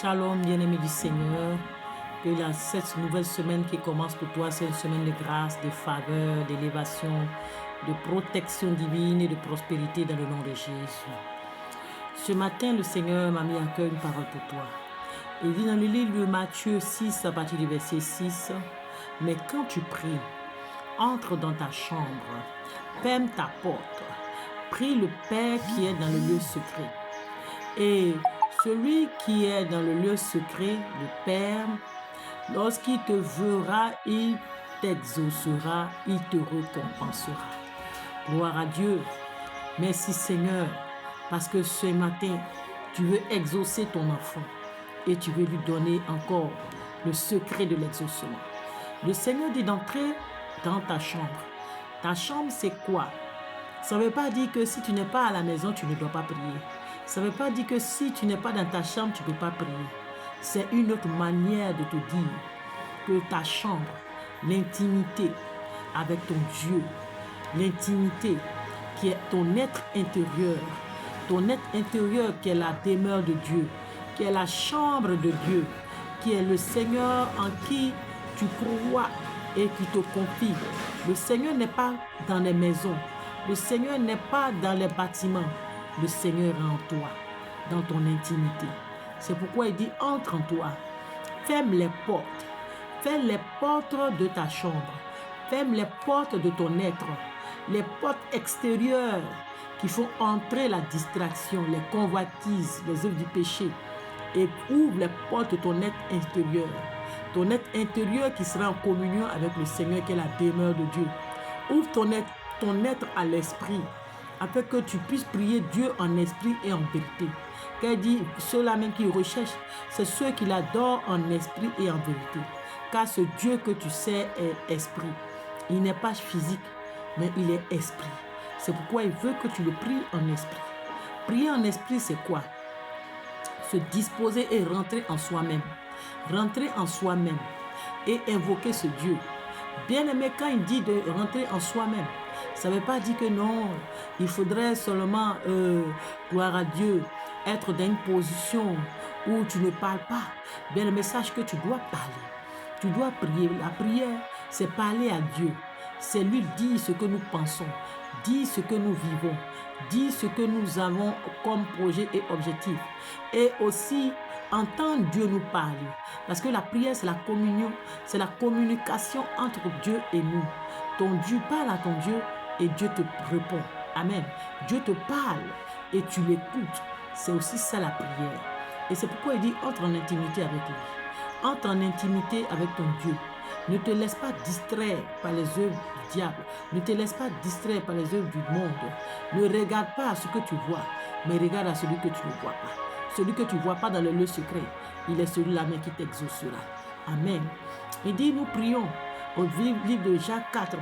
Shalom, bien-aimé du Seigneur. Que cette nouvelle semaine qui commence pour toi, c'est une semaine de grâce, de faveur, d'élévation, de protection divine et de prospérité dans le nom de Jésus. Ce matin, le Seigneur m'a mis à cœur une parole pour toi. Il dit dans le livre de Matthieu 6, à partir du verset 6, « Mais quand tu pries, entre dans ta chambre, ferme ta porte, prie le Père qui est dans le lieu secret. Et celui qui est dans le lieu secret, le Père, lorsqu'il te verra, il t'exaucera, il te récompensera. » Gloire à Dieu. Merci Seigneur, parce que ce matin, tu veux exaucer ton enfant et tu veux lui donner encore le secret de l'exaucement. Le Seigneur dit d'entrer dans ta chambre. Ta chambre, c'est quoi? Ça ne veut pas dire que si tu n'es pas à la maison, tu ne dois pas prier. Ça ne veut pas dire que si tu n'es pas dans ta chambre, tu ne peux pas prier. C'est une autre manière de te dire que ta chambre, l'intimité avec ton Dieu, l'intimité qui est ton être intérieur qui est la demeure de Dieu, qui est la chambre de Dieu, qui est le Seigneur en qui tu crois et qui te confie. Le Seigneur n'est pas dans les maisons, le Seigneur n'est pas dans les bâtiments, le Seigneur est en toi, dans ton intimité. C'est pourquoi il dit entre en toi, ferme les portes de ta chambre, ferme les portes de ton être, les portes extérieures qui font entrer la distraction, les convoitises, les œuvres du péché, et ouvre les portes de ton être intérieur. Ton être intérieur qui sera en communion avec le Seigneur qui est la demeure de Dieu. Ouvre ton être à l'esprit, afin que tu puisses prier Dieu en esprit et en vérité. Qu'elle dit, ceux-là même qui recherchent, c'est ceux qui l'adorent en esprit et en vérité. Car ce Dieu que tu sais est esprit. Il n'est pas physique, mais il est esprit. C'est pourquoi il veut que tu le pries en esprit. Prier en esprit, c'est quoi? Se disposer et rentrer en soi-même. Rentrer en soi-même et invoquer ce Dieu. Bien aimé, quand il dit de rentrer en soi-même, ça ne veut pas dire que non, il faudrait seulement, gloire à Dieu, être dans une position où tu ne parles pas. Bien aimé, sache que tu dois parler. Tu dois prier. La prière, c'est parler à Dieu. C'est lui dire ce que nous pensons, dire ce que nous vivons, dire ce que nous avons comme projet et objectif. Et aussi, entendre Dieu nous parler. Parce que la prière, c'est la communion, c'est la communication entre Dieu et nous. Ton Dieu parle à ton Dieu et Dieu te répond. Amen. Dieu te parle et tu l'écoutes. C'est aussi ça la prière. Et c'est pourquoi il dit entre en intimité avec lui. Entre en intimité avec ton Dieu. Ne te laisse pas distraire par les œuvres du diable. Ne te laisse pas distraire par les œuvres du monde. Ne regarde pas à ce que tu vois, mais regarde à celui que tu ne vois pas. Celui que tu ne vois pas dans le lieu secret, il est celui-là même qui t'exaucera. Amen. Il dit, nous prions. Au livre de Jacques 4,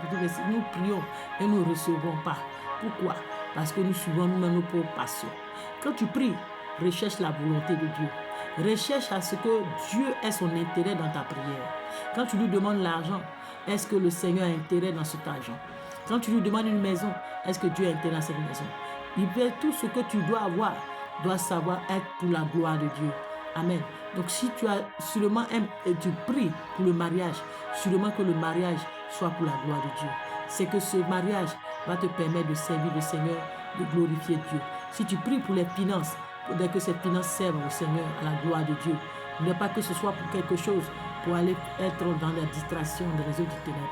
nous prions et nous ne recevons pas. Pourquoi? Parce que nous suivons nous-mêmes nos propres passions. Quand tu pries, recherche la volonté de Dieu. Recherche à ce que Dieu ait son intérêt dans ta prière. Quand tu lui demandes l'argent, est-ce que le Seigneur a intérêt dans cet argent? Quand tu lui demandes une maison, est-ce que Dieu a intérêt dans cette maison? Il veut tout ce que tu dois avoir, doit savoir être pour la gloire de Dieu. Amen. Donc si tu as seulement et tu pries pour le mariage, seulement que le mariage soit pour la gloire de Dieu. C'est que ce mariage va te permettre de servir le Seigneur, de glorifier Dieu. Si tu pries pour les finances, il faudrait que ces finances servent au Seigneur, à la gloire de Dieu. Il n'est pas que ce soit pour quelque chose, pour aller être dans la distraction des réseaux du ténèbre.